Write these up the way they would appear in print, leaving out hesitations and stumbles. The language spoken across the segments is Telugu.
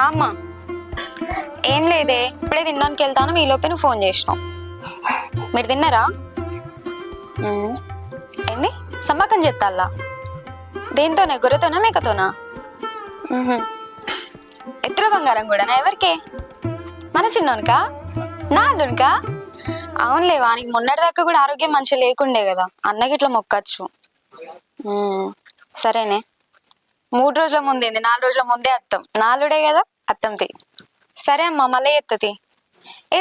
అమ్మా ఏం లేదే, ఇప్పుడే తినడానికి వెళ్తాను, ఈ లోపే నువ్వు ఫోన్ చేసినావు. మీరు తిన్నారా? ఏంది సమ్మకం చేస్తాలా? దేంతోనే, గొర్రెతోనా మేకతోనా? ఎత్తుల బంగారం కూడానా? ఎవరికే? మన చిన్నోనికా? నా అల్లునికా? అవునులే, వానికి మొన్నటిదాకా కూడా ఆరోగ్యం మంచిగా లేకుండే కదా, అన్నకి ఇట్లా మొక్కచ్చు. సరేనే, 3 రోజుల ముందేంది, 4 రోజుల ముందే అత్తం. నాలుడే కదా అత్తం తీ. సరే అమ్మా, మళ్ళీ చెప్తుంది.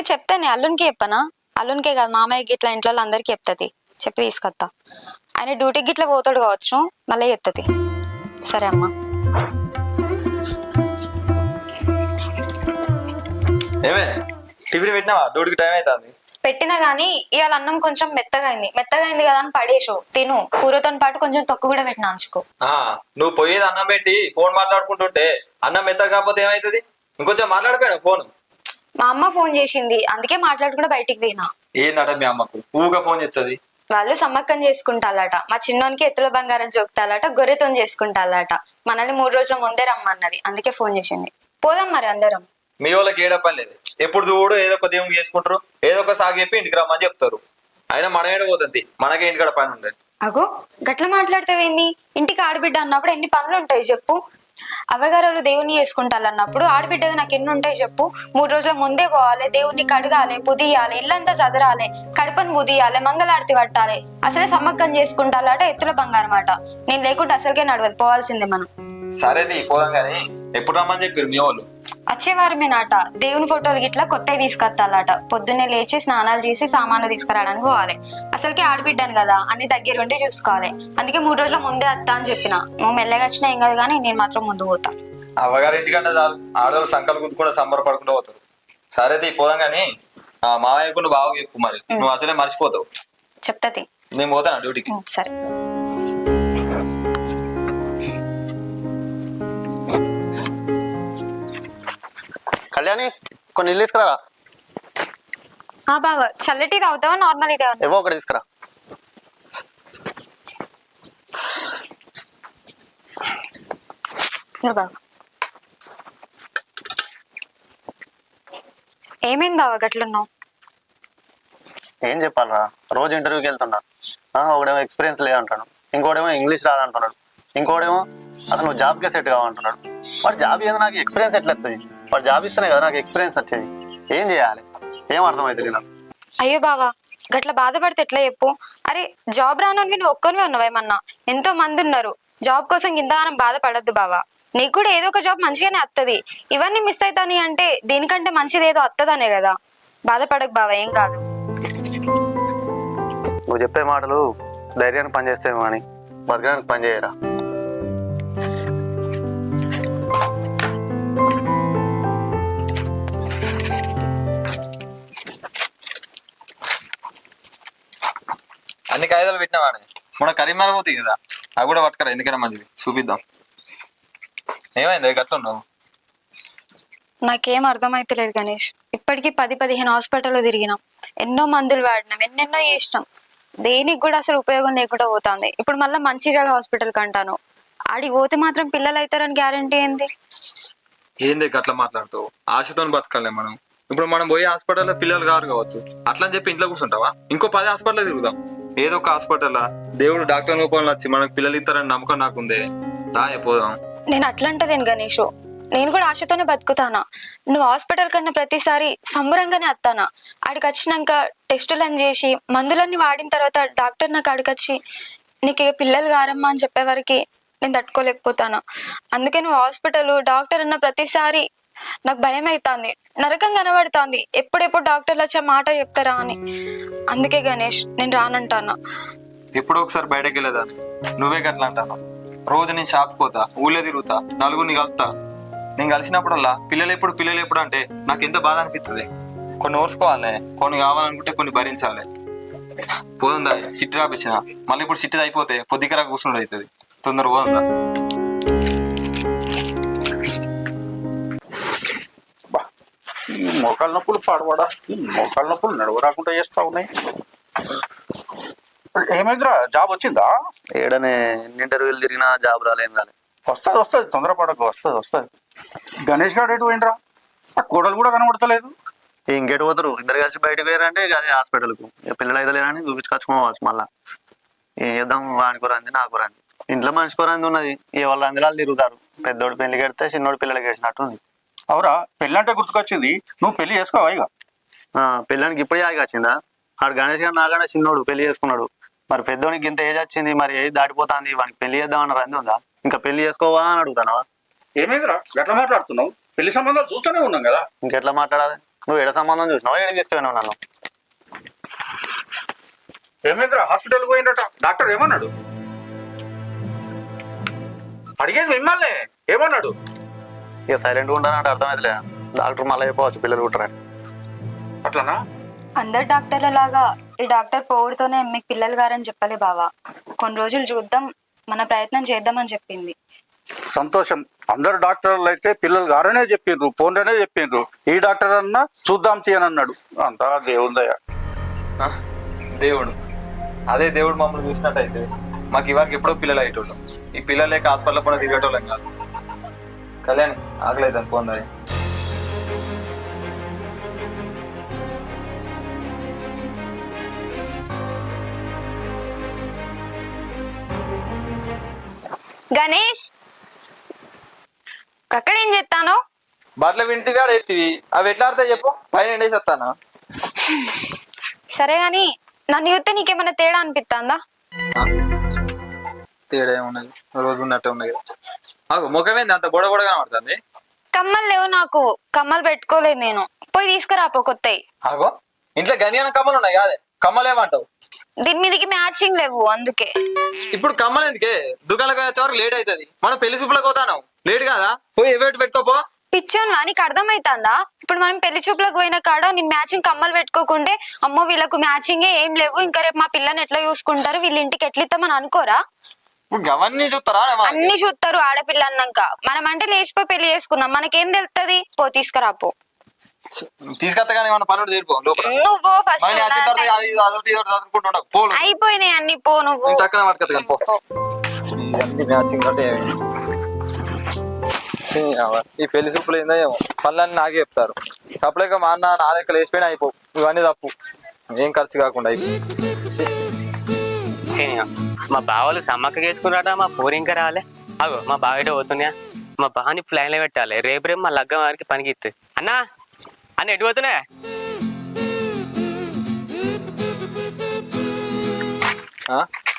చెప్తానే, అల్లునికి చెప్పనా? అల్లునికే కాదు, మామయ్యకి ఇట్లా ఇంట్లో అందరికి చెప్తుంది. చెప్పి తీసుకొస్తా. ఆయన డ్యూటీకి ఇట్లా పోతాడు కావచ్చు, మళ్ళీ చెప్తుంది. సరే అమ్మా. ఏమే టిఫిన్ పెట్టినావా? డ్యూటీకి టైం అవుతుంది. పెట్టినా గానీ ఇవాళ అన్నం కొంచెం మెత్తగైంది కదా అని పడేసు. తిను, కూరతో పాటు కొంచెం తొక్కు కూడా పెట్టిన అంచుకో. నువ్వు పోయేది అన్నం పెట్టి ఫోన్ మాట్లాడుకుంటుంటే అన్నం మెత్త కాకపోతే ఏమైతుంది? ఇంకొంచెం మాట్లాడిపోయాను ఫోన్. మా అమ్మ ఫోన్ చేసింది, అందుకే మాట్లాడుకుంటూ బయటికి పోయినా. ఏందట మీ అమ్మకు ఊగా ఫోన్ చేస్తుంది? వాళ్ళు సమ్మక్కం చేసుకుంటాలట, మా చిన్నోనికి ఎత్తుల బంగారం జోకుతాలట, గొర్రెతో చేసుకుంటాలట. మనల్ని 3 రోజుల ముందే రమ్మన్నది, అందుకే ఫోన్ చేసింది. పోదాం మరి అందరం. మీ వాళ్ళకి ఏడ పని లేదు, ఎప్పుడు చూడు ఏదో ఒక దేవుడు చేసుకుంటారు, ఏదో ఒక సాగు చెప్పి ఇంటికి రమ్మని చెప్తారు. అయినా మనం ఏడ పోతుంది, మనకే ఇంటికాడ పని ఉండదు. అగో గట్ల మాట్లాడితేవేంది? ఇంటికి ఆడబిడ్డ అన్నప్పుడు ఎన్ని పనులు ఉంటాయి చెప్పు. అవ్వగారు దేవుని చేసుకుంటారన్నప్పుడు ఆడబిడ్డగా నాకు ఎన్ని ఉంటాయి చెప్పు. 3 రోజుల ముందే పోవాలి, దేవుణ్ణి కడగాలి, పుదియాలి, ఇల్లంతా చదరాలి, కడపను పుదియాలి, మంగళారతి పట్టాలి. అసలే సమ్మక్కం చేసుకుంటారట, ఎత్తుల బంగారం అట. నేను లేకుంటే అసలుకే నడవదు, పోవాల్సిందే మనం. సరేది పోదాం గానీ ఎప్పుడు రమ్మని చెప్పారు మీ వాళ్ళు? వచ్చేవారమేనాట. దేవుని ఫోటోలు గిట్లా కొత్తవి తీసుకొస్తాలట. పొద్దున్నే లేచి స్నానాలు చేసి సామాన్లు తీసుకురావడానికి పోవాలి. అసలుకే ఆడబిడ్డాను కదా, అన్ని దగ్గరుండి చూసుకోవాలి. అందుకే 3 రోజుల ముందే వస్తా అని చెప్పిన. నువ్వు మెల్లగా వచ్చినా ఏం కాదు కానీ నేను మాత్రం ముందు పోతా. అవ్వగారి ఇంటికంటే చాలు, ఆడవాళ్ళు సంకలు గుద్దుకుండా సంబరపడుకుంటూ పోతారు. సరేది పోదాం గానీ మామయ్యకు నువ్వు బాగా చెప్పు, మరి నువ్వు అసలే మర్చిపోతావు. చెప్తాది. నేను పోతాను డ్యూటీకి. సరే. కళ్యాణి, కొన్ని నీళ్ళు తీసుకురా. బాబా, చల్లటి తాగుతావా నార్మల్ తాగుతావా? ఏవో ఒకటి తీసుకురా. ఏమైంది బావ గట్లున్నావు? ఏం చెప్పాలరా, రోజు ఇంటర్వ్యూకి వెళ్తున్నా. ఒకడేమో ఎక్స్పీరియన్స్ లేదంటాడు, ఇంకోడేమో ఇంగ్లీష్ రాదంటున్నాడు, ఇంకోడేమో అసలు నువ్వు జాబ్కే సెట్ కావంటున్నాడు. వాడు జాబ్ ఏదో నాకు ఎక్స్పీరియన్స్ ఎట్లా వస్తుంది? వాడు జాబ్ ఇస్తేనే కదా నాకు ఎక్స్పీరియన్స్ వచ్చేది. ఏం చేయాలి, ఏం అర్థమైతుంది నాకు. అయ్యో బావా, గట్ల బాధపడితే ఎట్లా చెప్పు. అరే జాబ్ రానని నువ్వు ఒక్కరివే ఉన్నావేమన్నా? ఎంతో మంది ఉన్నారు. జాబ్ కోసం ఇంతగానం బాధపడద్దు బావా. నీకు కూడా ఏదో ఒక జాబ్ మంచిగానే వస్తుంది. ఇవన్నీ మిస్ అవుతాని అంటే దీనికంటే మంచిది ఏదో వస్తుందనే కదా. బాధపడకు బావా, ఏం కాదు. నువ్వు చెప్పే మాటలు ధైర్యానికి పనిచేస్తేమో అని బతకడానికి పని చేయరా. అన్ని కాగితాలు పెట్టినావాడే, మన కరీంనగర్ పోతాయి కదా, అవి కూడా పట్టుకరా, ఎందుకైనా మంచిది, చూపిద్దాం. ఏమైంది గట్ల ఉన్నావు? నాకేం అర్థమైతలేదు గణేష్. ఇప్పటికీ 10-15 హాస్పిటల్లో తిరిగినాం, ఎన్నో మందులు వాడినాం, ఎన్నెన్నో చేసినాం. దేనికి కూడా అసలు ఉపయోగం లేకుండా పోతుంది. ఇప్పుడు మళ్ళీ మంచిర్యాల హాస్పిటల్కి అంటాను. ఆడికి పోతే మాత్రం పిల్లలు అవుతారని గ్యారంటీ ఏంది? ఏంది గట్లా మాట్లాడుతావు? ఆశతో బతకాలే మనం. ఇప్పుడు మనం పోయే హాస్పిటల్లో పిల్లలు కారు కావచ్చు, అట్లా అని చెప్పి ఇంట్లో కూర్చుంటావా? ఇంకో 10 హాస్పిటల్ తిరుగుదాం. ఏదో ఒక హాస్పిటల్ దేవుడు డాక్టర్ రూపంలో వచ్చి మనకు పిల్లలు ఇస్తారని నమ్మకం నాకుందే. పోదాం. నేను అట్లంటలేను గణేష్, నేను కూడా ఆశతోనే బతుకుతానా. నువ్వు హాస్పిటల్ కన్నా ప్రతిసారి సంబరంగానే వస్తానా. ఆడికి వచ్చినాక టెస్టులను చేసి మందులన్నీ వాడిన తర్వాత డాక్టర్ నాకు ఆడికొచ్చి నీకు పిల్లలు కారమ్మా అని చెప్పేవరకు నేను తట్టుకోలేకపోతాను. అందుకే నువ్వు హాస్పిటల్ డాక్టర్ అన్న ప్రతిసారి నాకు భయం అవుతుంది, నరకం కనబడుతుంది. ఎప్పుడెప్పుడు డాక్టర్లు వచ్చే మాట చెప్తారా అని. అందుకే గణేష్ నేను రానంటానా. ఎప్పుడో ఒకసారి బయటకు వెళ్ళేదాన్ని, నువ్వే గట్లా అంటాను. రోజు నేను షాప్కి పోతా, ఊళ్ళో తిరుగుతా, నలుగురిని కలుతా. నేను కలిసినప్పుడల్లా పిల్లలు ఎప్పుడు అంటే నాకు ఎంత బాధ అనిపిస్తుంది. కొన్ని ఓర్చుకోవాలి, కొన్ని కావాలనుకుంటే కొన్ని భరించాలి. పోతుందా సిట్టి రాపించిన, మళ్ళీ ఇప్పుడు సిట్టి అయిపోతే పొద్దుకరా కూర్చుండు అవుతుంది. తొందర పోతుందా? ఈ మోకాళ్ళ నొప్పులు పాడబడా, ఈ మోకాళ్ళ నొప్పులు నడువు రాకుండా చేస్తా ఉన్నాయి. ఏమైందిరా, జాబ్ వచ్చిందా? ఏడనే ఇంటర్వ్యూలు తిరిగినా జాబ్ రాలేం రాలే. వస్తుంది వస్తుంది, తొందరపడకు, వస్తుంది వస్తుంది. గణేష్ గారు ఎటు పోయినరా? ఆ కోడలు కూడా కనబడతలేదు. ఇంకెటు పోతారు? ఇద్దరు కలిసి బయటకు పోయారంటే ఇక అదే హాస్పిటల్కు. ఇక పిల్లలు అయితే లేరని చూపించుకొచ్చుకోవచ్చు మళ్ళా. ఏం చేద్దాం, వాని కూరంది నా కూరంది. ఇంట్లో మనిషి కూరంది ఉన్నది, ఏ వాళ్ళ అందులో తిరుగుతారు. పెద్దోడు పెళ్లి కడితే చిన్నోడు పిల్లలకి గడిచినట్టుంది. అవురా, పెళ్ళి అంటే గుర్తుకొచ్చింది, నువ్వు పెళ్లి చేసుకోవా ఇక? పెళ్ళానికి ఇప్పుడే ఆగి వచ్చిందా? ఆడు గణేష్ గారు నాగానే చిన్నోడు పెళ్లి చేసుకున్నాడు. మరి పెద్దోనికి ఇంత ఏజ్ వచ్చింది, మరి ఏజ్ దాటిపోతుంది, వానికి పెళ్లి చేద్దామన్నారు అంది ఉందా? ఇంకా పెళ్లి చేసుకోవా అని అడుగుతానవా? ఏమైందిరా ఎట్లా మాట్లాడుతున్నావు? పెళ్లి సంబంధాలు చూస్తూనే ఉన్నాం కదా. ఇంకెట్లా మాట్లాడాలి? నువ్వు ఎడ సంబంధం చూసినావా, ఎడ తీసుకుపోయినావు నన్ను? ఏమైందిరా, హాస్పిటల్ పోయిందట, డాక్టర్ ఏమన్నాడు? అడిగేది మిమ్మల్ని, ఏమన్నాడు? ఇక సైలెంట్గా ఉంటానంటే అర్థమైతలే. డాక్టర్ మళ్ళీ అయిపోవచ్చు పిల్లలు కుట్టరని. అట్లనా? అందరు డాక్టర్ల లాగా ఈ డాక్టర్ పోవుడుతోనే మీకు పిల్లలు గారని చెప్పలే బావా. కొన్ని రోజులు చూద్దాం, మన ప్రయత్నం చేద్దామని చెప్పింది. సంతోషం. అందరు డాక్టర్లు అయితే పిల్లలు గారనే చెప్పిండ్రు, ఫోన్లోనే చెప్పిండ్రు. ఈ డాక్టర్ అన్నా చూద్దాం చేయని అన్నాడు. అంతా దేవుందయ్యా. ఆ, దేవుడు, అదే దేవుడు మమ్మల్ని చూసినట్టయితే మాకు ఇవాళకి ఎప్పుడో పిల్లలు అయ్యేటోళ్ళం. ఈ పిల్లలు లేక హాస్పిటల్లో కూడా తిరిగేటోళ్ళం కాదు. కళ్యాణి ఆగలేదు ఫోన్ దాని. గణేష్, అక్కడ ఏం చేస్తాను? బట్టలు వింటివి ఆడ ఎత్తివి, అవి ఎట్లా ఆడతాయి చెప్పు? పైన ఎండేసి వస్తానా? సరే గాని నన్ను చూస్తే నీకేమైనా తేడా అనిపిస్తుందా? తేడా ఏమున్నది, రోజు ఉన్నట్టే ఉన్నాయి కదా. ఆగు, ముఖమేంది అంత బొడ బొడగా పడుతుంది? కమ్మలు లేవు నాకు, కమ్మలు పెట్టుకోలేదు నేను. పోయి తీసుకురాపో కొత్తవి. ఆగో, ఇంట్లో గనియాన కమ్మలు ఉన్నాయి కాదే, కమ్మలు ఏమంటావు? దీని మీదకి మ్యాచింగ్ లేవు అందుకే. ఇప్పుడు కమ్మలు ఎందుకే? దుకాణాలకు వచ్చే వరకు లేట్ అవుతుంది. మనం పెళ్లి చూపులకు పోతాను, లేట్ కాదా? పోయి ఎవరి పెట్టుకోపో. పిచ్చోన్వా, నీకు అర్థమైతుందా? ఇప్పుడు మనం పెళ్లి చూపులకు పోయిన కాడ నేను మ్యాచింగ్ కమ్మలు పెట్టుకోకుంటే అమ్మో వీళ్ళకు మ్యాచింగే ఏం లేవు, ఇంకా రేపు మా పిల్లని ఎట్లా చూసుకుంటారు, వీళ్ళ ఇంటికి ఎట్లా ఇస్తామని అనుకోరా? ఇప్పుడు అవన్నీ చూస్తారా? అన్ని చూస్తారు ఆడపిల్ల అన్నాక. మనం అంటే లేచిపోయి పెళ్లి చేసుకున్నాం, మనకేం తెలుస్తుంది? పో తీసుకురాపో. తీసుకొస్తా కానీ ఏమన్నా పనులు తీరిపో లోపల. నువ్వు పో ఫస్ట్. అయిపోయినాయి అన్ని, పో నువ్వు. ఇవన్నీ మ్యాచింగ్ అంటే ఈ పెళ్లి చూపులు ఏందో ఏమో, పనులన్నీ నాకే చెప్తారు. సప్లైగా మా అన్న నా లెక్కలు వేసిపోయినా అయిపో. ఇవన్నీ తప్పు, ఏం ఖర్చు కాకుండా మా బావలు సమ్మక్క చేసుకున్నాడా, మా పూరి ఇంకా రాలే. అగో మా బావ ఎటో పోతున్నా, మా బావని ప్లాన్లో పెట్టాలి. రేపు మా లగ్గం వారికి పనికి ఇస్తుంది. అన్నా అన్న ఎటు పోతున్నా?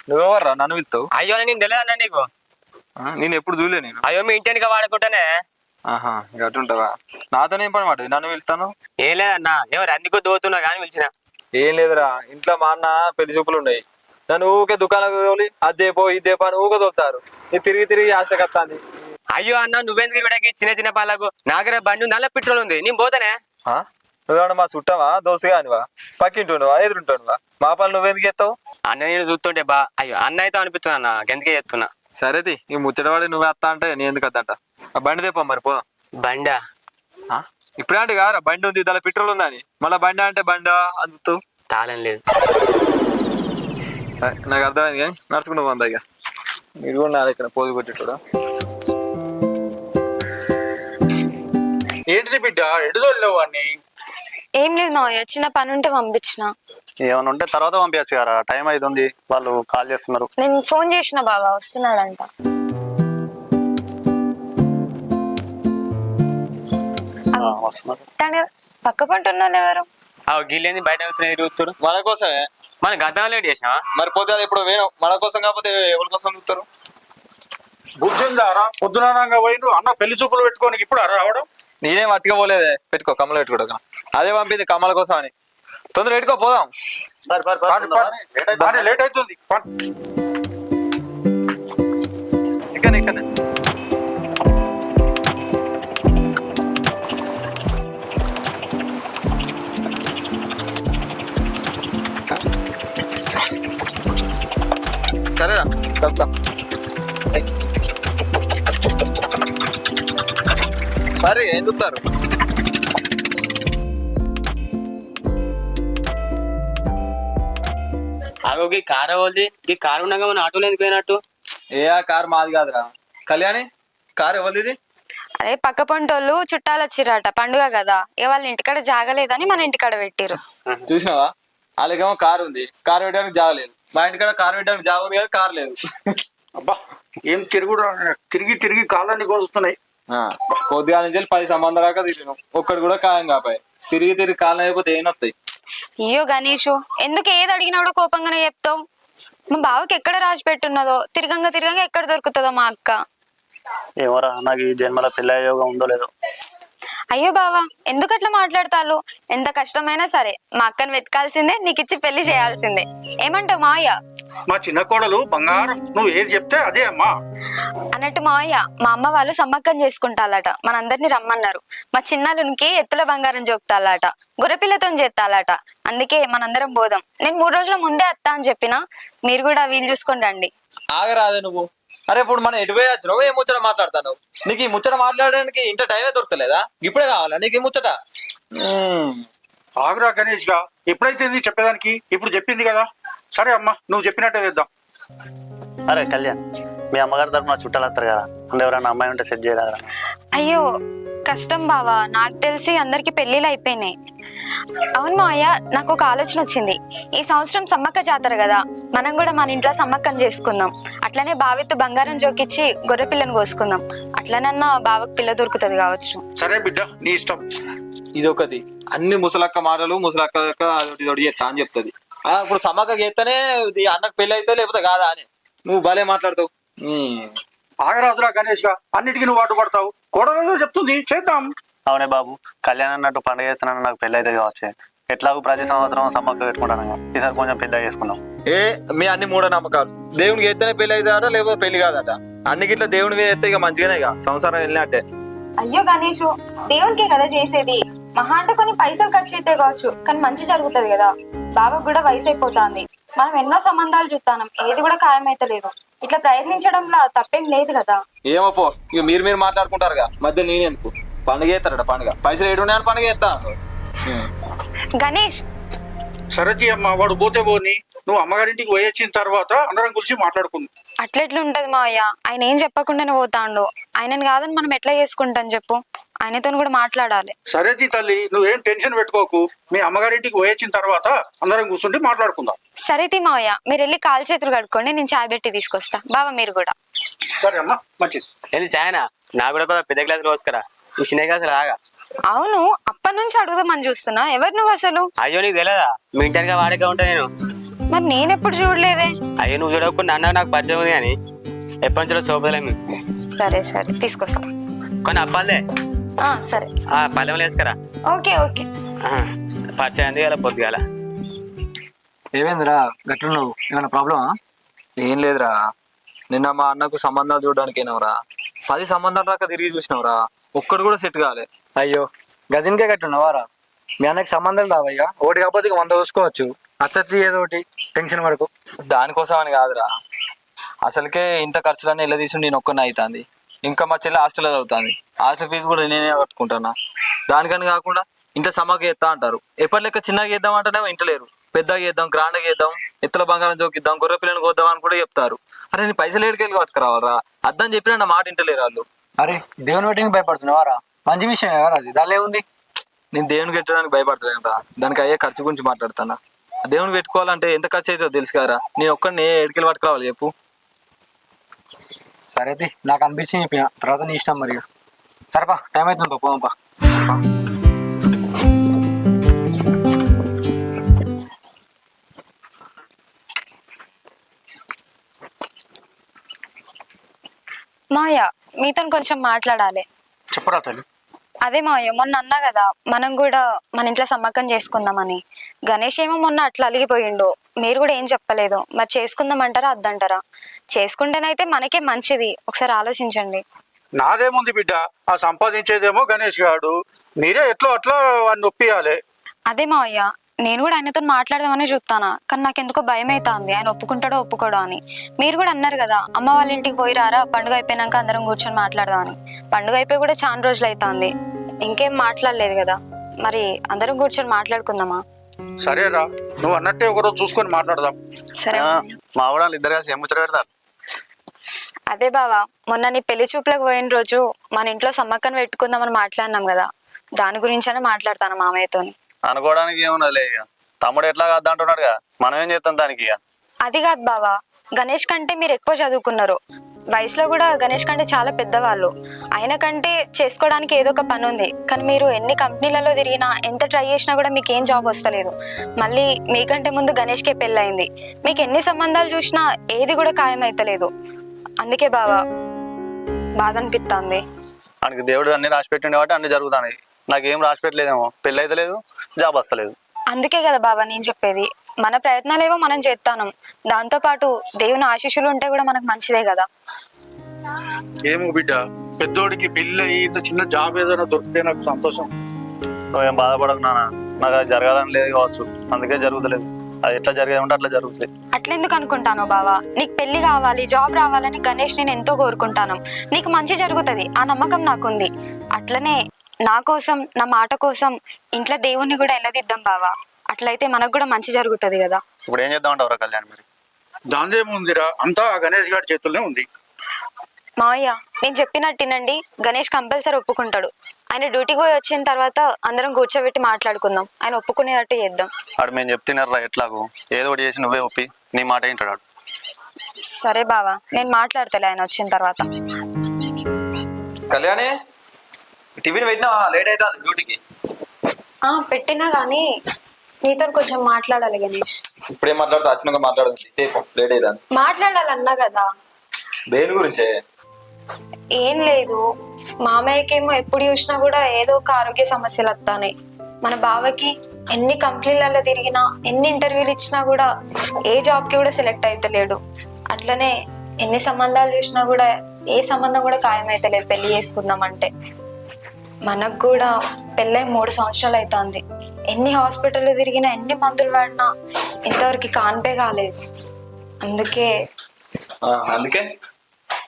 నువ్వెవర్రా నన్ను పిలుస్తావు? అయ్యో నేను తెలియదు అన్న నీకు. నేను ఎప్పుడు చూడలే. నేను అయ్యో మీ ఇంటికి వాడుకుంటానే. ఆహా, గట్టుంటావా? నాతోనే ఏం పని పడుతుంది, నన్ను పిలుస్తాను? ఏం లేదన్నా, ఎవరు అందుకు దోతున్నా కానీ పిలిచిన. ఏం లేదురా, ఇంట్లో మా అన్న పెళ్లి చూపులు ఉన్నాయి. నన్ను ఊకే దుకాణాలకు తోలి అదేపో ఇదేపో అని ఊకే తోలుతారు. నేను తిరిగి తిరిగి ఆశకత్తాంది. అయ్యో అన్న నువ్వెందుకు ఇవిడకి చిన్న చిన్న పాలకు? నాగర బండి నల్ల పెట్రోల్ ఉంది, నేను పోతానే. నువ్వేమన్నా మా చుట్టమా, దోసుగా అనివా, పక్కింటున్నావా, ఎదురుంటున్నావా? మా పనులు నువ్వెందుకు చేస్తావు? అన్న నేను చూస్తుంటే బా అయ్యో అన్న అయితే అనిపిస్తున్నా అన్న, ఎందుకే చెప్తున్నా. సరేది, ఈ ముచ్చటవాడి నువ్వే వస్తా అంటే నేను ఎందుకు వద్దంట. ఆ బండి తెప్ప మరి పో. బండా? ఇప్పుడే అంటే కారా, బండి ఉంది దాని పెట్రోల్ ఉందని మళ్ళీ బండి అంటే బండా అందుతూ తాళం లేదు. సరే నాకు అర్థమైంది కానీ నడుచుకుంటూ పోందా. ఇక మీరు కూడా నా ఇక్కడ పోదు కొట్టేటోడా? ఏంటి బిడ్డ ఎడుదోళ్ళవు అన్ని? ఏం లేదు మావయ్య, చిన్న పని ఉంటే పంపించిన. ఏమైనా ఉంటే తర్వాత పంపించచ్చు కదా, టైం అవుతుంది, వాళ్ళు కాల్ చేస్తున్నారు. నేను ఫోన్ చేసిన బాబా వస్తున్నాడంట. వస్తున్నారు. తను పక్క పంటున్నాను ఎవరు? గిల్లేంది బయట వచ్చిన తిరుగుతారు? మన కోసమే. మన గతం లేట్ చేసినావా? మరి పోతే అది ఇప్పుడు వేణం మన కోసం కాకపోతే ఎవరి కోసం చూస్తారు? బుద్ధిందారా? పొద్దునంగా పోయిండు అన్న పెళ్లి చూపులు పెట్టుకోని ఇప్పుడు రావడం. నేనేం అట్టుగా పోలేదే, పెట్టుకో కమ్మలు పెట్టుకోవడం. అదే పంపింది కమ్మల కోసం అని. తొందర పెట్టుకో పోదాం. లేట్ అవుతుంది. ఇక్కడ ఇక్కడ సరేరా కలుద్దాం. సరే ఏం చూస్తారు? ఈ కారు వాళ్ళది. ఈ కారు ఉండగా మన ఆటోలో ఎందుకు పోయినట్టు? ఏ ఆ కారు మాది కాదురా. కళ్యాణి కారు ఎవరిది? అరే పక్క పొంటోళ్ళు చుట్టాలు వచ్చిరట పండుగ కదా, ఇక వాళ్ళ ఇంటికాడ జాగలేదని మన ఇంటికాడ పెట్టిరు. చూసినావా? వాళ్ళకేమో కారు ఉంది, కారు పెట్టడానికి జాగ లేదు. మా ఇంటికాడ కారు పెట్టడానికి జాగ ఉంది కానీ కారు లేదు. అబ్బా ఏం తిరుగుడు, తిరిగి తిరిగి కాళ్ళని కోస్తున్నాయి. కొద్దిగా నుంచి 10 సంబంధాలు దాకా తిరిగినాం, ఒక్కడు కూడా ఖాయం కాపాయి. తిరిగి తిరిగి కాలం అయిపోతే ఏం వస్తాయి? అయ్యో గణేషు, ఎందుకు ఏది అడిగినా కూడా కోపంగానే చెప్తావు? మా బావకి ఎక్కడ రాసి పెట్టున్నదో తిరగంగా తిరగంగా ఎక్కడ దొరుకుతుందో మా అక్క. ఏమోరా, నాకు ఈ జన్మలో పెళ్ళి యోగం ఉందో లేదో. అయ్యో బావా, ఎందుకు అట్లా మాట్లాడతారు? ఎంత కష్టమైనా సరే మా అక్కని వెతకాల్సిందే, నీకు ఇచ్చి పెళ్లి చేయాల్సిందే. ఏమంటావు మావయ్య? మా చిన్న కోడలు బంగారం, నువ్వు ఏది చెప్తే అదే అమ్మా. అన్నట్టు మావయ్య, మా అమ్మ వాళ్ళు సమ్మక్కం చేసుకుంటాలట, మనందరినీ రమ్మన్నారు. మా చిన్నలునికి ఎత్తుల బంగారం జోక్తాలట, గొర్రెపిల్లతో చేస్తాలట. అందుకే మనందరం పోదాం. నేను 3 రోజుల ముందే వస్తా అని చెప్పినా, మీరు కూడా వీలు చూసుకొని రండి. ఆగరాదే నువ్వు. అరే ఇప్పుడు మనం ఎటు పోయి వచ్చినావు, ఏ ముచ్చట మాట్లాడతాను? నీకు ఈ ముచ్చట మాట్లాడడానికి ఇంత టైమే దొరకలేదా? ఇప్పుడే కావాలా నీకు ఈ ముచ్చట? ఆగురా గణేష్ గా, ఎప్పుడైతే చెప్పేదానికి ఇప్పుడు చెప్పింది కదా. సరే అమ్మా, నువ్వు చెప్పినట్టే వేద్దాం. అరే కళ్యాణ్, మీ అమ్మగారి తరఫున చుట్టాలు వస్తారు కదా, అందులో ఎవరైనా అమ్మాయి ఉంటే సెట్ చేయరాదా? అయ్యో కష్టం బావా, నాకు తెలిసి అందరికి పెళ్లిళ్ళు అయిపోయినాయి. అవును మావయ్య, నాకు ఒక ఆలోచన వచ్చింది. ఈ సంవత్సరం సమ్మక్క జాతర కదా, మనం కూడా మన ఇంట్లో సమ్మక్కం చేసుకుందాం. అట్లనే బావితో బంగారం జోకిచ్చి గొర్రె పిల్లని కోసుకుందాం. అట్లనన్నా బావకు పిల్ల దొరుకుతుంది కావచ్చు. సరే బిడ్డ, నీ ఇష్టం. ఇదొకటి. అన్ని ముసలక్క మాటలు, ముసలక్క అదొకటి ఇదొకటి చేస్తా అని చెప్తుంది. ఇప్పుడు సమ్మక్క చేస్తేనే అన్నకు పెళ్లి అయితే లేకపోతే కాదా అని నువ్వు భలే మాట్లాడతావు. ఆగరాదురా గణేష్ గా, అన్నిటికీ నువ్వు అడ్డుపడతావు. కోడలేదో చెప్తుంది, చేద్దాం. అవునే బాబు, కళ్యాణ్ అన్నట్టు పండుగ చేస్తున్నాను, నాకు పెళ్ళి అయితే కావచ్చు. ఎట్లాగూ ప్రతి సంవత్సరం సమ్మక్క పెట్టుకుంటాను కదా, ఈసారి కొంచెం పెద్దగా చేసుకుందాం. మీ అన్ని మూఢ నమ్మకాలు. దేవునికి ఎత్తేనే పెళ్లి అవుతాడట, లేకపోతే పెళ్లి కాదట. అన్ని గిట్ల దేవుని మీద ఎత్తే ఇక మంచిగానే ఇక సంసారం వెళ్ళినట్టే. అయ్యో గణేషు, దేవునికే కదా చేసేది. మహా అంటే కొన్ని పైసలు ఖర్చు అయితే కావచ్చు, కానీ మంచి జరుగుతుంది కదా. బావకు కూడా వయసు అయిపోతుంది. మనం ఎన్నో సంబంధాలు చూస్తాం, ఏది కూడా ఖాయం అయితే లేదు. ఇట్లా ప్రయత్నించడంలో తప్పేం లేదు కదా. ఏమో పో, ఇక మీరు మాట్లాడుకుంటారుగా, మధ్య నేనెందుకు? పండుగ చేస్తారట, పండుగ పైసలు 7 పండుగ చేస్తా. గణేష్ సరతి అమ్మ, వాడు పోతే పోని, నువ్వు అమ్మగారింటికి పోయి వచ్చిన తర్వాత అందరం గురించి మాట్లాడుకుందాం. అట్లెట్లు ఉంటది మావయ్య, ఆయన ఏం చెప్పకుండానే పోతాండు. ఆయనని కాదని మనం ఎట్లా చేసుకుంటాం చెప్పు? ఆయనతో కూడా మాట్లాడాలి. సరేజీ తల్లి, నువ్వేం టెన్షన్ పెట్టుకోకు. మీ అమ్మగారింటికి పోయి వచ్చిన తర్వాత అందరం కూర్చుంటే మాట్లాడుకుందాం. సరే తీ మావయ్య, మీరు వెళ్ళి కాలు చేతులు కడుక్కోండి, నేను చాయ్ పెట్టి తీసుకొస్తా. బావ మీరు కూడా. సరే అమ్మా, మంచిది. ఏంది చాయనా? నాకు కూడా కొంత పెద్ద గ్లాసులు పోసుకురా, ఈ చిన్న గ్లాసులు ఆగా. అవును, అప్పటి నుంచి అడుగుదామని చూస్తున్నా. ఎవరు నువ్వు అసలు? అయ్యో నీకు తెలియదా? మీ ఇంటిగా వాడక ఉంటా నేను. మరి నేనెప్పుడు చూడలేదే. అయ్యో నువ్వు చూడకుండా అన్న నాకు పరిచయం ఉంది కానీ ఎప్పటి నుంచో సోపదలేమి. సరే సరే తీసుకొస్తా. కొన్ని అప్పాలే. సరే పల్లెం వేసుకురా. Okay okay. పరిచయం అంది కదా పొద్దుగాల. ఏమైందిరా గట్లున్నావు? ఏమైనా ప్రాబ్లమా? ఏం లేదురా, నిన్న మా అన్నకు సంబంధాలు చూడడానికి అయినవరా. 10 సంబంధాలు రాక తిరిగి చూసినవరా, ఒక్కడు కూడా సెట్ కాలే. అయ్యో గదినికే గట్లున్నావారా? మీ అన్నకి సంబంధాలు రావయ్యా, ఒకటి కాకపోతే 100 చూసుకోవచ్చు. అత్తత్తి ఏదో ఒకటి, టెన్షన్ పడకు. దానికోసం అని కాదురా, అసలుకే ఇంత ఖర్చులన్నీ ఇలా తీసుకుని నేను ఒక్కనే అవుతుంది. ఇంకా మా చెల్లి హాస్టల్లో చదువుతుంది, హాస్టల్ ఫీజు కూడా నేనే కట్టుకుంటున్నా. దానికని కాకుండా ఇంత సమ్మగా చేస్తా అంటారు. ఎప్పటి లెక్క చిన్నగా చేద్దాం అంటేనేమో ఇంటలేరు. పెద్దగా చేద్దాం, గ్రాండ్గా చేద్దాం, ఎత్తుల బంగారం జోకిద్దాం, గొర్రె పిల్లని కోద్దాం అని కూడా చెప్తారు. అరే నీ పైసలు ఏడుకెళ్ళి పట్టుకురావాలరా, అద్దని చెప్పినా నా మాట ఇంటలేరు వాళ్ళు. అరే దేవుని పెట్టింగ్ భయపడుతున్నావారా? మంచి విషయం ఎవరు అది, దానిలో ఏముంది? నేను దేవుని పెట్టడానికి భయపడతాను రా, దానికి అయ్యే ఖర్చు గురించి మాట్లాడుతానా. దేవుని పెట్టుకోవాలంటే ఎంత ఖర్చు అవుతుందో తెలుసు కదరా. నేను ఒక్కడిని ఏడుకెళ్ళి పట్టుకురావాలి చెప్పు? సరే నాకు అనిపించింది చెప్పిన తర్వాత నీ ఇష్టం మరి. సరేపా, టైం అవుతుంది, పోదాంపా. మావయ్య మీతో కొంచెం మాట్లాడాలి. చెప్పరా తల్లి. అదే మావయ్య, మొన్న అన్నా కదా మనం కూడా మన ఇంట్లో సమ్మక్కం చేసుకుందామని. గణేష్ ఏమో మొన్న అట్లా అలిగిపోయిండు, మీరు కూడా ఏం చెప్పలేదు. మరి చేసుకుందామంటారా అద్దంటారా? చేసుకుంటేనైతే మనకే మంచిది, ఒకసారి ఆలోచించండి. నాదేముంది బిడ్డ, ఆ సంపాదించేదేమో గణేష్ గాడు, మీరే ఎట్లా అట్లా వాడిని ఒప్పియాలి. అదే మావయ్య, నేను కూడా ఆయనతో మాట్లాడదామని చూస్తానా, కానీ నాకు ఎందుకో భయం అవుతుంది, ఆయన ఒప్పుకుంటాడో ఒప్పుకోడో అని. మీరు కూడా అన్నారు కదా అమ్మ వాళ్ళ ఇంటికి పోయి రారా, పండుగ అయిపోయినాక అందరం కూర్చొని మాట్లాడదామని. పండుగ అయిపోయి కూడా చాలా రోజులు అవుతుంది, ఇంకేం మాట్లాడలేదు కదా. మరి అందరం కూర్చొని మాట్లాడుకుందామా? సరేరా, నువ్వు అన్నట్టే ఒకరోజు చూసుకొని మాట్లాడదాం. సరే. మా ఆవిడ ఇద్దరు కలిసి ఏం ముచ్చట పెడతారు? అదే బావా, మొన్న నీ పెళ్లి చూపులకు పోయిన రోజు మన ఇంట్లో సమ్మక్కను పెట్టుకుందామని మాట్లాడినాం కదా, దాని గురించనే మాట్లాడతాను మామయ్యతోని. అనుకోవడానికి ఏమున్నదిలే ఇక. తమ్ముడు ఎట్లా కాదు అంటున్నాడుగా, మనం ఏం చేస్తాం దానికి ఇక. అది కాదు బావా, గణేష్ కంటే మీరు ఎక్కువ చదువుకున్నారు, వయసులో కూడా గణేష్ కంటే చాలా పెద్దవాళ్ళు. ఆయన కంటే చేసుకోవడానికి ఏదో ఒక పని ఉంది, కానీ మీరు ఎన్ని కంపెనీలలో తిరిగినా ఎంత ట్రై చేసినా కూడా మీకు ఏం జాబ్ వస్తలేదు. మళ్ళీ మీకంటే ముందు గణేష్కే పెళ్ళయింది, మీకు ఎన్ని సంబంధాలు చూసినా ఏది కూడా ఖాయమైతలేదు. అందుకే బావా బాధ అనిపిస్తుంది. ఆయనకి దేవుడు అన్ని రాసి పెట్టిండు కాబట్టి అన్ని జరుగుతున్నాయి. నాకేం రాసి పెట్టలేదేమో, పెళ్ళి అయితే లేదు, జాబ్ వస్తలేదు. అందుకే కదా బాబా నేను చెప్పేది, మన ప్రయత్నాలేవో మనం చేస్తాను, దాంతో పాటు దేవుని ఆశీస్సులు ఉంటే కూడా మనకు మంచిదే కదా. ఏమో బిడ్డ, పెద్దోడికి పెళ్ళి అయ్యి చిన్న జాబ్ ఏదైనా దొరికితే నాకు సంతోషం. నువ్వేం బాధపడకు నాన్న, నాకు అది జరగాలని లేదు కావచ్చు, అందుకే జరుగుతలేదు. అది ఎట్లా జరిగేది అట్లా జరుగుతాయి. అట్లెందుకు అనుకుంటాను బావా, నీకు పెళ్లి కావాలి, జాబ్ రావాలని గణేష్ నేను ఎంతో కోరుకుంటాను. నీకు మంచి జరుగుతుంది ఆ నమ్మకం నాకుంది. అట్లనే నా కోసం, నా మాట కోసం ఇంట్లో దేవుణ్ణి కూడా ఎల్లదిద్దాం బావా, అట్లయితే మనకు కూడా మంచి జరుగుతుంది కదా. ఇప్పుడు ఏం చేద్దామంటావురా కళ్యాణ్ మరి? దాందేముందిరా, అంతా ఆ గణేష్ గారి చేతుల్లోనే ఉంది. మావయ్య నేను చెప్పినట్టు వినండి, గణేష్ కంపల్సరీ ఒప్పుకుంటాడు. ఆయన డ్యూటీకి పోయి వచ్చిన తర్వాత అందరం కూర్చోబెట్టి మాట్లాడుకుందాం, ఆయన ఒప్పుకునేటట్టు చేద్దాం. ఆడు మేము చెప్తున్నారా ఎట్లాగో, ఏదో ఒకటి చేసి నువ్వే ఒప్పి నీ మాట ఏంటాడు. సరే బావా, నేను మాట్లాడతాలే ఆయన వచ్చిన తర్వాత. కళ్యాణి టిఫిన్ పెట్టినా లేట్ అవుతుంది డ్యూటీకి. పెట్టినా కానీ నీతో కొంచెం మాట్లాడాలి గణేష్. ఇప్పుడేం మాట్లాడుతా, వచ్చినాక మాట్లాడుతుంది, లేట్ అవుతుంది. మాట్లాడాలన్నా కదా. దేని గురించే? ఏం లేదు, మామయ్యకేమో ఎప్పుడు చూసినా కూడా ఏదో ఒక ఆరోగ్య సమస్యలు వస్తాయి. మన బావకి ఎన్ని కంపెనీలలో తిరిగినా, ఎన్ని ఇంటర్వ్యూలు ఇచ్చినా కూడా ఏ జాబ్ కి కూడా సెలెక్ట్ అయితలేడు. అట్లనే ఎన్ని సంబంధాలు చూసినా కూడా ఏ సంబంధం కూడా ఖాయమైతలేదు పెళ్లి చేసుకుందామంటే. మనకు కూడా పెళ్ళై 3 సంవత్సరాలు అవుతుంది, ఎన్ని హాస్పిటల్ తిరిగినా, ఎన్ని మందులు వాడినా ఇంతవరకు కాన్పే కాలేదు. అందుకే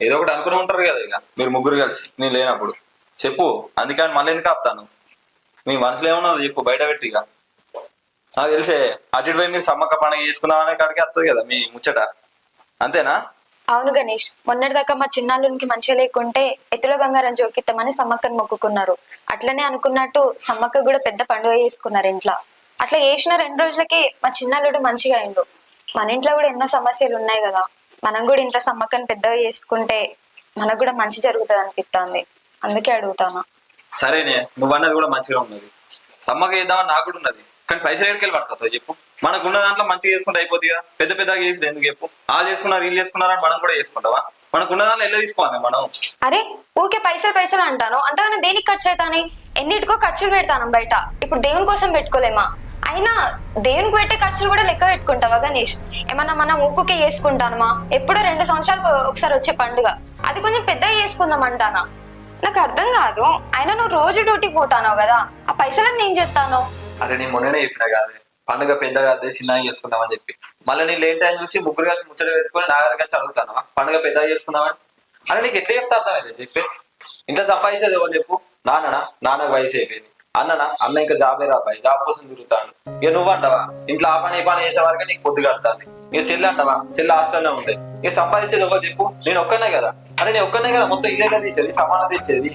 ఏదో ఒకటి అనుకుని ఉంటారు కదా ఇక మీరు ముగ్గురు కలిసి, నేను లేనప్పుడు చెప్పు. అందుకని మళ్ళీ ఎందుకు ఆపుతాను? మీ మనసులో ఏమున్నదో చెప్పు, బయట పెట్టి. ఇక నాకు తెలిసే అటు ఇటు పోయి మీరు సమ్మక్క పండుగ చేసుకుందామనే కాడికి వస్తుంది కదా మీ ముచ్చట, అంతేనా? అవును గణేష్, మొన్నటిదాకా మా చిన్నాళ్ళకి మంచిగా లేకుంటే ఎత్తుల బంగారం జోకిద్దామని సమ్మక్కని మొక్కుకున్నారు. అట్లనే అనుకున్నట్టు సమ్మక్క కూడా పెద్ద పండుగ చేసుకున్నారు ఇంట్లో. అట్లా చేసిన 2 రోజులకి మా చిన్నాళ్ళుడు మంచిగా అయిండు. మన ఇంట్లో కూడా ఎన్నో సమస్యలు ఉన్నాయి కదా, మనం కూడా ఇంట్లో సమ్మక్కని పెద్దగా చేసుకుంటే మనకు కూడా మంచి జరుగుతుంది అనిపిస్తుంది. అందుకే అడుగుతాను. సరేనే, నువ్వు అన్నది కూడా మంచిగా ఉన్నది. సమ్మక్క చేద్దామని నాకు కూడా ఉన్నది, కానీ పైసలు ఎక్కడికి పట్టుకొస్తావు చెప్పు? మనకున్న దాంట్లో మంచిగా చేసుకుంటే అయిపోతుంది కదా, పెద్ద పెద్దగా చేసి ఎందుకు చెప్పు? వాళ్ళు చేసుకున్నారు, వీళ్ళు చేసుకున్నారని మనం కూడా చేసుకుంటావా? మనకున్న దాంట్లో ఎలా తీసుకోవాలి మనం? అరే ఊకే పైసలు అంటాను, అంతగానే దేనికి ఖర్చు అవుతాని? ఎన్నిటికో ఖర్చులు పెడతాను బయట, ఇప్పుడు దేవుని కోసం పెట్టుకోలేమా? అయినా దేవునికి పెట్టే ఖర్చులు కూడా లెక్క పెట్టుకుంటావా గణేష్? ఏమన్నా మనం ఊకుకే చేసుకుంటానమా? ఎప్పుడో 2 సంవత్సరాలకు ఒకసారి వచ్చే పండుగ, అది కొంచెం పెద్దగా చేసుకుందాం అంటానా? నాకు అర్థం కాదు. అయినా నువ్వు రోజు డ్యూటీకి పోతానో కదా, ఆ పైసలను నేను చెప్తాను. అరే నేను మొన్ననే చెప్పినా కాదే, పండుగ పెద్దగా అదే చిన్నగా చేసుకుందామని చెప్పి. మళ్ళీ నేను లేట్ టైం చూసి ముగ్గురు కలిసి ముచ్చట పెట్టుకుని నా దగ్గర కలిసి అడుగుతాను పండుగ పెద్దగా చేసుకుందామని. అరే నీకు ఎట్లా చెప్తా అర్థమైంది చెప్పి? ఇంట్లో సంపాదించేది ఎవరు చెప్పు? నాన్నకు వయసు అయిపోయింది. అన్న ఇంకా జాబే రాబాయి, జాబ్ కోసం తిరుగుతాడు. ఇక నువ్వు అంటావా ఇంట్లో ఆ పని ఈ పని చేసే వరకే నీకు పొద్దు కడుతుంది. ఇక చెల్లి అంటావా, చెల్లి హాస్టల్లో ఉంటాయి. ఇక సంపాదించేది ఎవరు చెప్పు? నేను ఒక్కనే కదా. అరే నేను ఒక్కనే కదా మొత్తం ఇల్లేగా తీసేది, సమానం తెచ్చేది.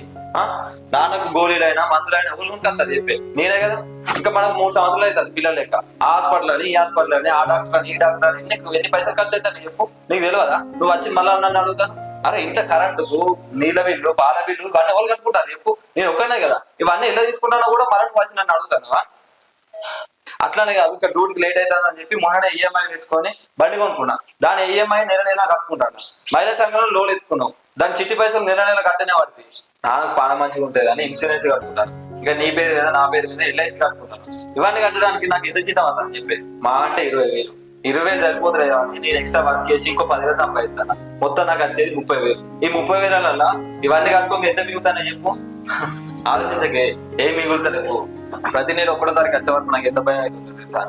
నాన్నకు గోళీలైనా మందులైనా ఎవరు కత్తారు చెప్పి నేనే కదా. ఇంకా మనకు 3 సంవత్సరాలు అవుతుంది పిల్లలు లెక్క. ఆ హాస్పిటల్ అని, ఈ హాస్పిటల్ అని, ఆ డాక్టర్ అని, ఈ డాక్టర్ అని, ఎన్ని పైసలు ఖర్చు అవుతాను చెప్పు? నీకు తెలియదా? నువ్వు వచ్చి మళ్ళా నన్ను అడుగుతాను. అరే ఇంట్లో కరెంటు, నీళ్ళ బిల్లు, పాల బిల్లు ఇవన్నీ ఎవరు కట్టుకుంటారు చెప్పు? నేను ఒక్కనే కదా. ఇవన్నీ ఎలా తీసుకుంటానో కూడా మళ్ళీ నువ్వు వచ్చి నన్ను అడుగుతాను. అట్లానే కాదు, ఇంకా డ్యూటీకి లేట్ అవుతుంది అని చెప్పి మొన్ననే ఈఎంఐ పెట్టుకొని బండి కొనుక్కున్నా. దాని ఈఎంఐ నెల కట్టుకుంటాను. మహిళా సంఘంలో లోన్ ఎత్తుకున్నావు, దాని చిట్టి పైసలు నెల కట్టనే పడుతుంది. నాకు పాన మంచిగా ఉంటుంది అని ఇన్సూరెన్స్ కట్టుకుంటాను. ఇంకా నీ పేరు మీద, నా పేరు మీద ఎల్ఐసి కట్టుకుంటాను. ఇవన్నీ కట్టడానికి నాకు ఎంత జీతం అవుతుందని చెప్పేది మా అంటే 20,000. 20,000 సరిపోతుంది అని నేను ఎక్స్ట్రా వర్క్ చేసి ఇంకో 10,000 సంపాదిస్తాను. మొత్తం నాకు వచ్చేది 30,000. ఈ 30,000 ఇవన్నీ కట్టుకోక ఎంత మిగులుతానే చెప్పు? ఆలోచించకే, ఏం మిగులుతలేవు. ప్రతి నెల 1వ తారీఖు వచ్చే వరకు నాకు ఎంత భయం అవుతుంది తెలుసా?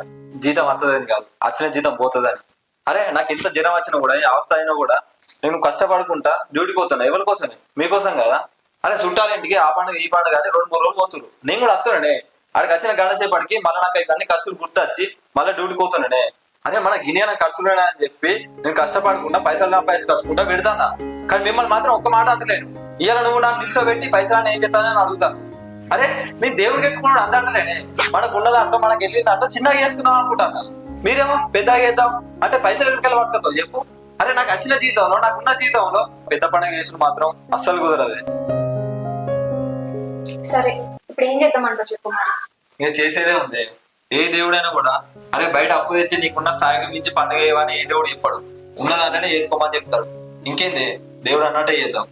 జీతం వస్తుందని కాదు, వచ్చిన జీతం పోతుందని. అరే నాకు ఎంత జ్వరం వచ్చినా కూడా, ఏ అవస్థ అయినా కూడా నేను కష్టపడుకుంటా డ్యూటీకి పోతున్నా. ఎవరి కోసమే? మీకోసం కదా. అరే చుట్టాలింటికి ఆ పండుగ ఈ పండుగ అని 2-3 రోజులు పోతున్నారు. నేను కూడా వస్తున్నానే. అక్కడికి వచ్చిన గంట సేపటికి మళ్ళీ నాకు అన్ని ఖర్చులు గుర్తొచ్చి మళ్ళీ డ్యూటీకి పోతున్నానే. అదే మన గిన్నె ఖర్చులేనా అని చెప్పి నేను కష్టపడకుండా పైసలు సంపాదించి కట్టుకుంటా పెడతానా. కానీ మిమ్మల్ని మాత్రం ఒక్క మాట అంటలేను. ఇవాళ నువ్వు నాకు నిల్చోబెట్టి పైసలు ఏం చేస్తానని అడుగుతాను. అరే నేను దేవుడికి ఎత్తుకున్నాడు అందంటలేనే, మనకు ఉన్న దాంట్లో మనకి వెళ్ళిన దాంట్లో చిన్నగా చేసుకుందాం అనుకుంటాను. మీరేమో పెద్దగా చేద్దాం అంటే పైసలు ఎక్కడికి పడుతుందో చెప్పు. అరే నాకు వచ్చిన జీవితంలో నాకున్న జీవితంలో పెద్ద పండుగ చేసుడు మాత్రం అస్సలు కుదరదు. సరే ఇప్పుడు ఏం చేద్దామంటావు చెప్పు మరి. ఇక చేసేదే ఉంది. ఏ దేవుడైనా కూడా అరే బయట అప్పు తెచ్చి నీకున్న స్థాయికి మించి పండుగ ఏవని ఏ దేవుడు చెప్పాడు, ఉన్నదాంట్లోనే చేసుకోమని చెప్తాడు. ఇంకేంది దేవుడు అన్నట్టే చేద్దాం.